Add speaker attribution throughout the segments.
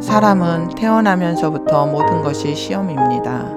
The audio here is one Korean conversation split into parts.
Speaker 1: 사람은 태어나면서부터 모든 것이 시험입니다.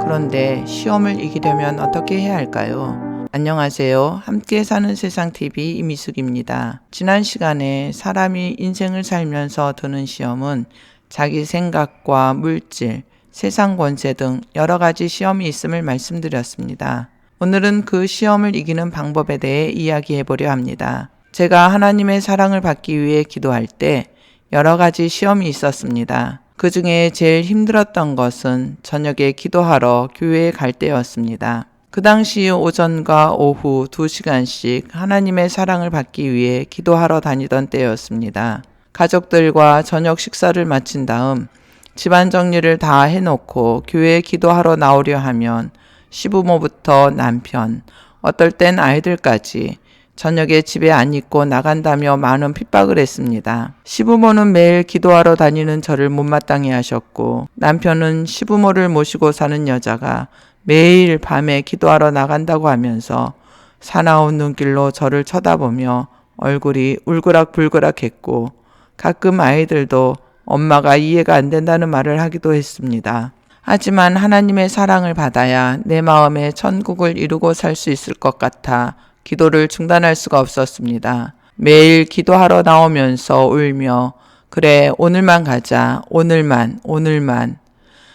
Speaker 1: 그런데 시험을 이기려면 어떻게 해야 할까요? 안녕하세요. 함께 사는 세상 TV 이미숙입니다. 지난 시간에 사람이 인생을 살면서 드는 시험은 자기 생각과 물질, 세상 권세 등 여러 가지 시험이 있음을 말씀드렸습니다. 오늘은 그 시험을 이기는 방법에 대해 이야기해 보려 합니다. 제가 하나님의 사랑을 받기 위해 기도할 때 여러 가지 시험이 있었습니다. 그 중에 제일 힘들었던 것은 저녁에 기도하러 교회에 갈 때였습니다. 그 당시 오전과 오후 2시간씩 하나님의 사랑을 받기 위해 기도하러 다니던 때였습니다. 가족들과 저녁 식사를 마친 다음 집안 정리를 다 해놓고 교회에 기도하러 나오려 하면 시부모부터 남편, 어떨 땐 아이들까지 저녁에 집에 안 있고 나간다며 많은 핍박을 했습니다. 시부모는 매일 기도하러 다니는 저를 못마땅해 하셨고, 남편은 시부모를 모시고 사는 여자가 매일 밤에 기도하러 나간다고 하면서 사나운 눈길로 저를 쳐다보며 얼굴이 울그락불그락 했고, 가끔 아이들도 엄마가 이해가 안 된다는 말을 하기도 했습니다. 하지만 하나님의 사랑을 받아야 내 마음에 천국을 이루고 살 수 있을 것 같아 기도를 중단할 수가 없었습니다. 매일 기도하러 나오면서 울며 그래 오늘만 가자 오늘만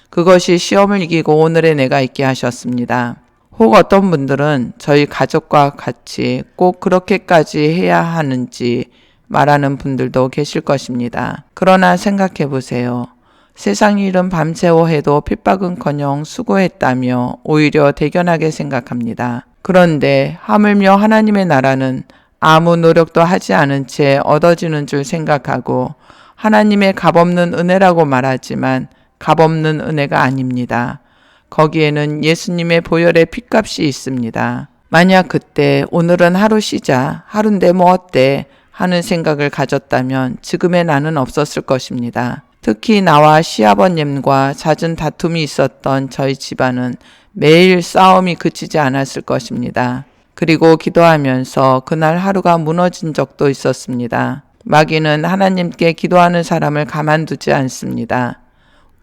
Speaker 1: 그것이 시험을 이기고 오늘의 내가 있게 하셨습니다. 혹 어떤 분들은 저희 가족과 같이 꼭 그렇게까지 해야 하는지 말하는 분들도 계실 것입니다. 그러나 생각해 보세요. 세상 일은 밤새워 해도 핍박은커녕 수고했다며 오히려 대견하게 생각합니다. 그런데 하물며 하나님의 나라는 아무 노력도 하지 않은 채 얻어지는 줄 생각하고 하나님의 값없는 은혜라고 말하지만 값없는 은혜가 아닙니다. 거기에는 예수님의 보혈의 핏값이 있습니다. 만약 그때 오늘은 하루 쉬자, 하루인데 뭐 어때 하는 생각을 가졌다면 지금의 나는 없었을 것입니다. 특히 나와 시아버님과 잦은 다툼이 있었던 저희 집안은 매일 싸움이 그치지 않았을 것입니다. 그리고 기도하면서 그날 하루가 무너진 적도 있었습니다. 마귀는 하나님께 기도하는 사람을 가만두지 않습니다.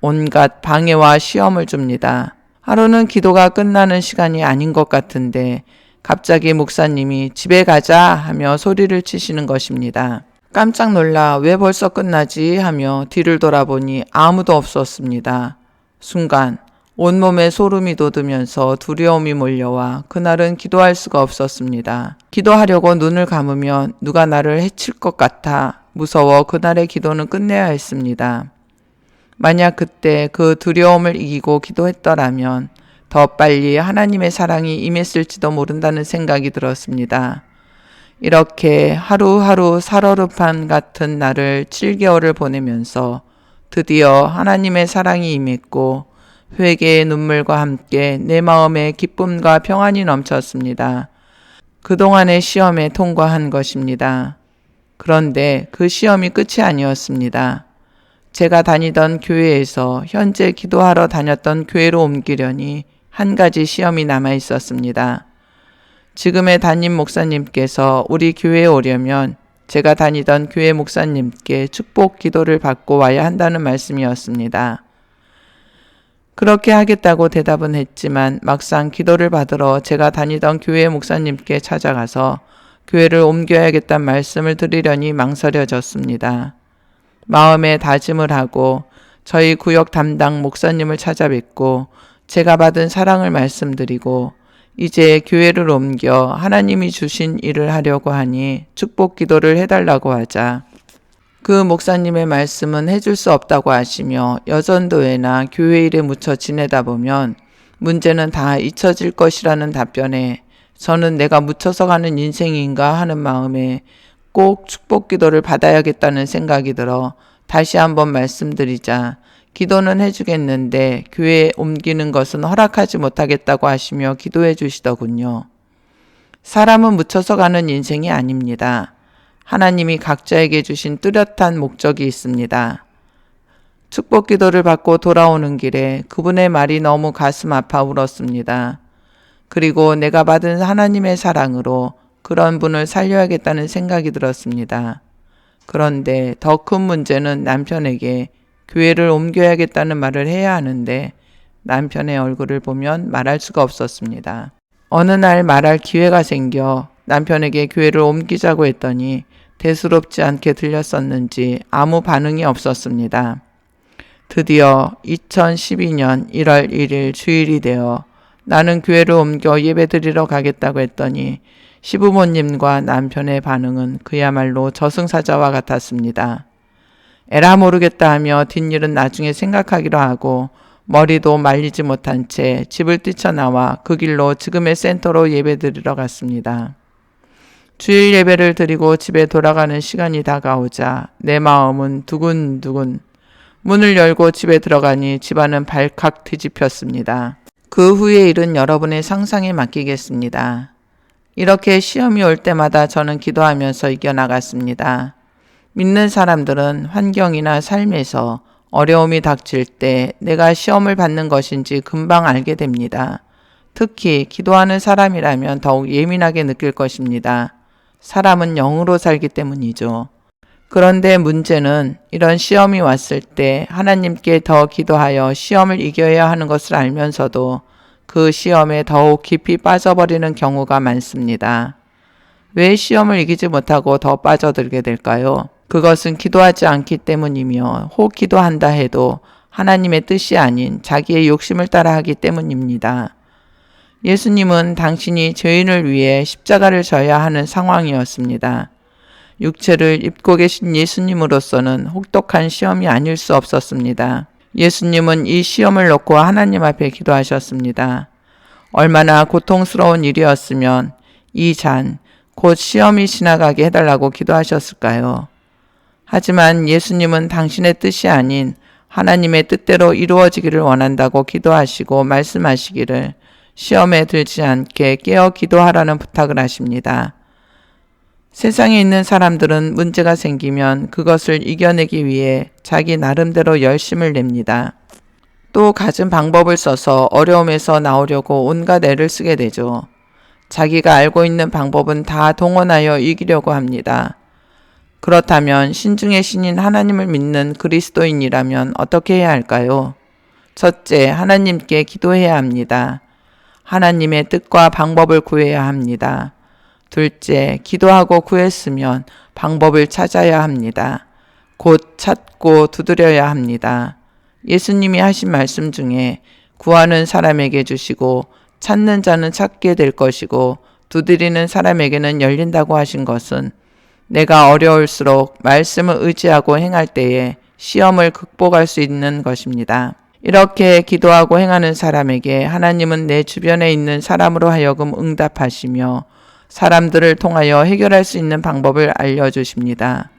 Speaker 1: 온갖 방해와 시험을 줍니다. 하루는 기도가 끝나는 시간이 아닌 것 같은데 갑자기 목사님이 집에 가자 하며 소리를 치시는 것입니다. 깜짝 놀라 왜 벌써 끝나지 하며 뒤를 돌아보니 아무도 없었습니다. 순간 온몸에 소름이 돋으면서 두려움이 몰려와 그날은 기도할 수가 없었습니다. 기도하려고 눈을 감으면 누가 나를 해칠 것 같아 무서워 그날의 기도는 끝내야 했습니다. 만약 그때 그 두려움을 이기고 기도했더라면 더 빨리 하나님의 사랑이 임했을지도 모른다는 생각이 들었습니다. 이렇게 하루하루 살얼음판 같은 날을 7개월을 보내면서 드디어 하나님의 사랑이 임했고 회개의 눈물과 함께 내 마음에 기쁨과 평안이 넘쳤습니다. 그동안의 시험에 통과한 것입니다. 그런데 그 시험이 끝이 아니었습니다. 제가 다니던 교회에서 현재 기도하러 다녔던 교회로 옮기려니 한 가지 시험이 남아 있었습니다. 지금의 담임 목사님께서 우리 교회에 오려면 제가 다니던 교회 목사님께 축복 기도를 받고 와야 한다는 말씀이었습니다. 그렇게 하겠다고 대답은 했지만 막상 기도를 받으러 제가 다니던 교회 목사님께 찾아가서 교회를 옮겨야겠다는 말씀을 드리려니 망설여졌습니다. 마음에 다짐을 하고 저희 구역 담당 목사님을 찾아뵙고 제가 받은 사랑을 말씀드리고 이제 교회를 옮겨 하나님이 주신 일을 하려고 하니 축복 기도를 해달라고 하자 그 목사님의 말씀은 해줄 수 없다고 하시며 여전도회나 교회 일에 묻혀 지내다 보면 문제는 다 잊혀질 것이라는 답변에 저는 내가 묻혀서 가는 인생인가 하는 마음에 꼭 축복 기도를 받아야겠다는 생각이 들어 다시 한번 말씀드리자 기도는 해주겠는데 교회에 옮기는 것은 허락하지 못하겠다고 하시며 기도해 주시더군요. 사람은 묻혀서 가는 인생이 아닙니다. 하나님이 각자에게 주신 뚜렷한 목적이 있습니다. 축복 기도를 받고 돌아오는 길에 그분의 말이 너무 가슴 아파 울었습니다. 그리고 내가 받은 하나님의 사랑으로 그런 분을 살려야겠다는 생각이 들었습니다. 그런데 더 큰 문제는 남편에게 교회를 옮겨야겠다는 말을 해야 하는데 남편의 얼굴을 보면 말할 수가 없었습니다. 어느 날 말할 기회가 생겨 남편에게 교회를 옮기자고 했더니 대수롭지 않게 들렸었는지 아무 반응이 없었습니다. 드디어 2012년 1월 1일 주일이 되어 나는 교회를 옮겨 예배드리러 가겠다고 했더니 시부모님과 남편의 반응은 그야말로 저승사자와 같았습니다. 에라 모르겠다 하며 뒷일은 나중에 생각하기로 하고 머리도 말리지 못한 채 집을 뛰쳐나와 그 길로 지금의 센터로 예배드리러 갔습니다. 주일 예배를 드리고 집에 돌아가는 시간이 다가오자 내 마음은 두근두근. 문을 열고 집에 들어가니 집안은 발칵 뒤집혔습니다. 그 후의 일은 여러분의 상상에 맡기겠습니다. 이렇게 시험이 올 때마다 저는 기도하면서 이겨나갔습니다. 믿는 사람들은 환경이나 삶에서 어려움이 닥칠 때 내가 시험을 받는 것인지 금방 알게 됩니다. 특히 기도하는 사람이라면 더욱 예민하게 느낄 것입니다. 사람은 영으로 살기 때문이죠. 그런데 문제는 이런 시험이 왔을 때 하나님께 더 기도하여 시험을 이겨야 하는 것을 알면서도 그 시험에 더욱 깊이 빠져버리는 경우가 많습니다. 왜 시험을 이기지 못하고 더 빠져들게 될까요? 그것은 기도하지 않기 때문이며 혹 기도한다 해도 하나님의 뜻이 아닌 자기의 욕심을 따라 하기 때문입니다. 예수님은 당신이 죄인을 위해 십자가를 져야 하는 상황이었습니다. 육체를 입고 계신 예수님으로서는 혹독한 시험이 아닐 수 없었습니다. 예수님은 이 시험을 놓고 하나님 앞에 기도하셨습니다. 얼마나 고통스러운 일이었으면 이 잔, 곧 시험이 지나가게 해달라고 기도하셨을까요? 하지만 예수님은 당신의 뜻이 아닌 하나님의 뜻대로 이루어지기를 원한다고 기도하시고 말씀하시기를 시험에 들지 않게 깨어 기도하라는 부탁을 하십니다. 세상에 있는 사람들은 문제가 생기면 그것을 이겨내기 위해 자기 나름대로 열심을 냅니다. 또 갖은 방법을 써서 어려움에서 나오려고 온갖 애를 쓰게 되죠. 자기가 알고 있는 방법은 다 동원하여 이기려고 합니다. 그렇다면 신중의 신인 하나님을 믿는 그리스도인이라면 어떻게 해야 할까요? 첫째, 하나님께 기도해야 합니다. 하나님의 뜻과 방법을 구해야 합니다. 둘째, 기도하고 구했으면 방법을 찾아야 합니다. 곧 찾고 두드려야 합니다. 예수님이 하신 말씀 중에 구하는 사람에게 주시고 찾는 자는 찾게 될 것이고 두드리는 사람에게는 열린다고 하신 것은 내가 어려울수록 말씀을 의지하고 행할 때에 시험을 극복할 수 있는 것입니다. 이렇게 기도하고 행하는 사람에게 하나님은 내 주변에 있는 사람으로 하여금 응답하시며 사람들을 통하여 해결할 수 있는 방법을 알려주십니다.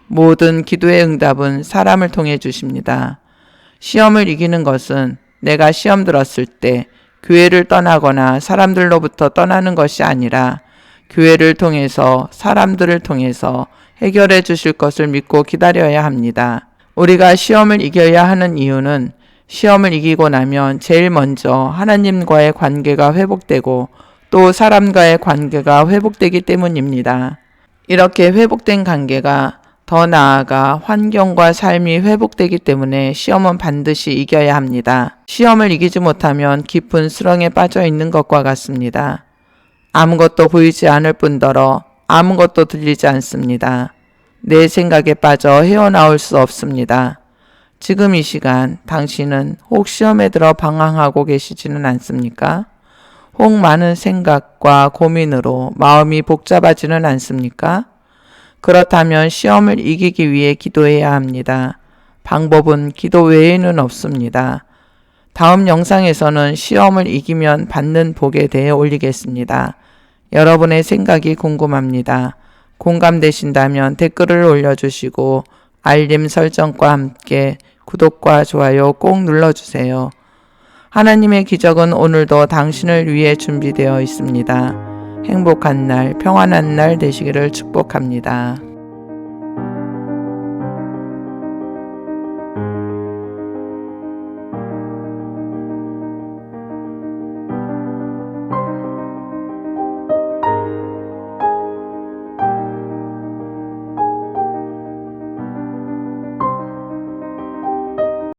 Speaker 1: 모든 기도의 응답은 사람을 통해 주십니다. 시험을 이기는 것은 내가 시험 들었을 때 교회를 떠나거나 사람들로부터 떠나는 것이 아니라 교회를 통해서 사람들을 통해서 해결해 주실 것을 믿고 기다려야 합니다. 우리가 시험을 이겨야 하는 이유는 시험을 이기고 나면 제일 먼저 하나님과의 관계가 회복되고 또 사람과의 관계가 회복되기 때문입니다. 이렇게 회복된 관계가 더 나아가 환경과 삶이 회복되기 때문에 시험은 반드시 이겨야 합니다. 시험을 이기지 못하면 깊은 수렁에 빠져 있는 것과 같습니다. 아무것도 보이지 않을 뿐더러 아무것도 들리지 않습니다. 내 생각에 빠져 헤어나올 수 없습니다. 지금 이 시간 당신은 혹 시험에 들어 방황하고 계시지는 않습니까? 혹 많은 생각과 고민으로 마음이 복잡하지는 않습니까? 그렇다면 시험을 이기기 위해 기도해야 합니다. 방법은 기도 외에는 없습니다. 다음 영상에서는 시험을 이기면 받는 복에 대해 올리겠습니다. 여러분의 생각이 궁금합니다. 공감되신다면 댓글을 올려주시고 알림 설정과 함께 구독과 좋아요 꼭 눌러주세요. 하나님의 기적은 오늘도 당신을 위해 준비되어 있습니다. 행복한 날, 평안한 날 되시기를 축복합니다.